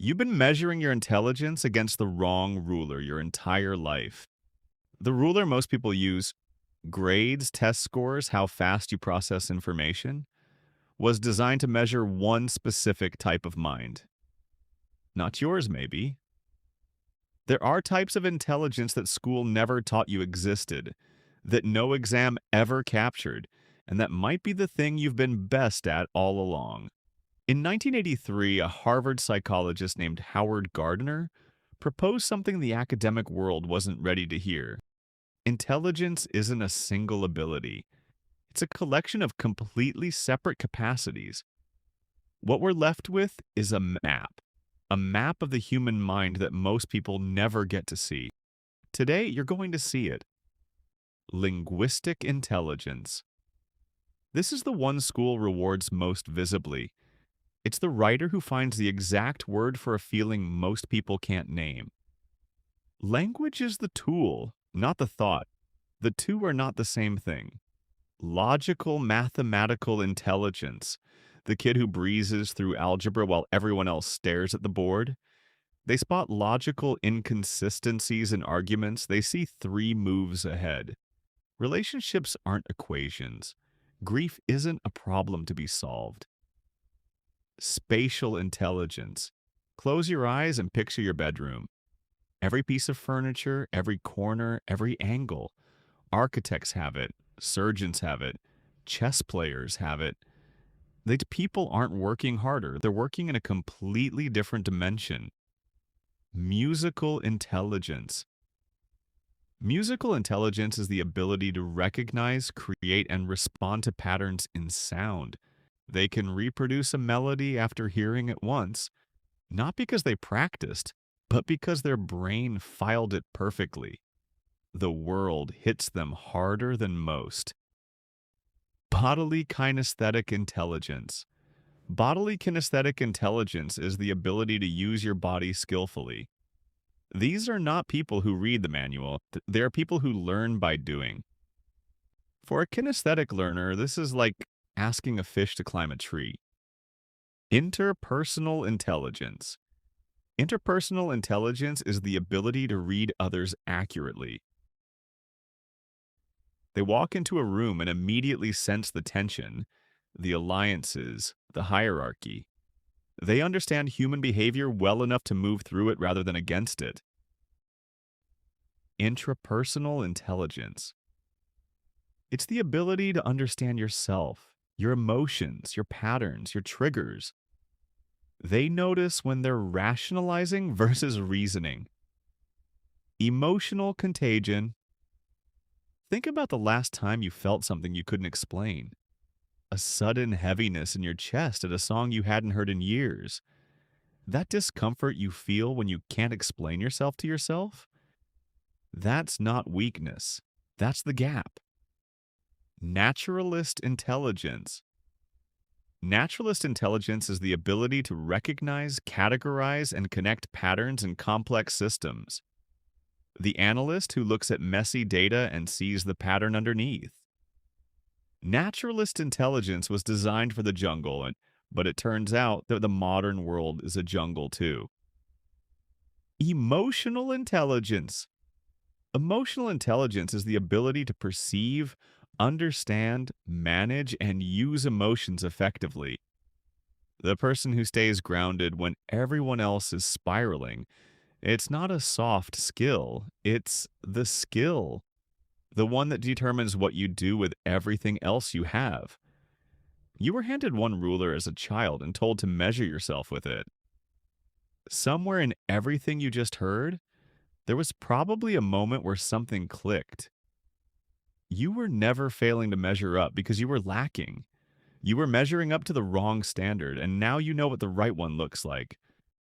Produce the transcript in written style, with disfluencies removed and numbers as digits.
You've been measuring your intelligence against the wrong ruler your entire life. The ruler most people use, grades, test scores, how fast you process information, was designed to measure one specific type of mind. Not yours, maybe. There are types of intelligence that school never taught you existed, that no exam ever captured, and that might be the thing you've been best at all along. In 1983, a Harvard psychologist named Howard Gardner proposed something the academic world wasn't ready to hear. Intelligence isn't a single ability. It's a collection of completely separate capacities. What we're left with is a map of the human mind that most people never get to see. Today, you're going to see it. Linguistic intelligence. This is the one school rewards most visibly. It's the writer who finds the exact word for a feeling most people can't name. Language is the tool, not the thought. The two are not the same thing. Logical mathematical intelligence, the kid who breezes through algebra while everyone else stares at the board. They spot logical inconsistencies in arguments. They see 3 moves ahead. Relationships aren't equations. Grief isn't a problem to be solved. Spatial intelligence. Close your eyes and picture your bedroom. Every piece of furniture, every corner, every angle. Architects have it. Surgeons have it. Chess players have it. People aren't working harder. They're working in a completely different dimension. Musical intelligence. Musical intelligence is the ability to recognize, create, and respond to patterns in sound. They can reproduce a melody after hearing it once, not because they practiced, but because their brain filed it perfectly. The world hits them harder than most. Bodily-Kinesthetic Intelligence. Bodily-Kinesthetic Intelligence is the ability to use your body skillfully. These are not people who read the manual. They are people who learn by doing. For a kinesthetic learner, this is like asking a fish to climb a tree. Interpersonal Intelligence. Interpersonal intelligence is the ability to read others accurately. They walk into a room and immediately sense the tension, the alliances, the hierarchy. They understand human behavior well enough to move through it rather than against it. Intrapersonal Intelligence. It's the ability to understand yourself, your emotions, your patterns, your triggers. They notice when they're rationalizing versus reasoning. Emotional contagion. Think about the last time you felt something you couldn't explain. A sudden heaviness in your chest at a song you hadn't heard in years. That discomfort you feel when you can't explain yourself to yourself? That's not weakness. That's the gap. Naturalist Intelligence. Naturalist intelligence is the ability to recognize, categorize, and connect patterns in complex systems. The analyst who looks at messy data and sees the pattern underneath. Naturalist intelligence was designed for the jungle, but it turns out that the modern world is a jungle too. Emotional intelligence. Emotional intelligence is the ability to perceive, understand, manage, and use emotions effectively. The person who stays grounded when everyone else is spiraling. It's not a soft skill, it's the skill. The one that determines what you do with everything else you have. You were handed one ruler as a child and told to measure yourself with it. Somewhere in everything you just heard, there was probably a moment where something clicked. You were never failing to measure up because you were lacking. You were measuring up to the wrong standard, and now you know what the right one looks like.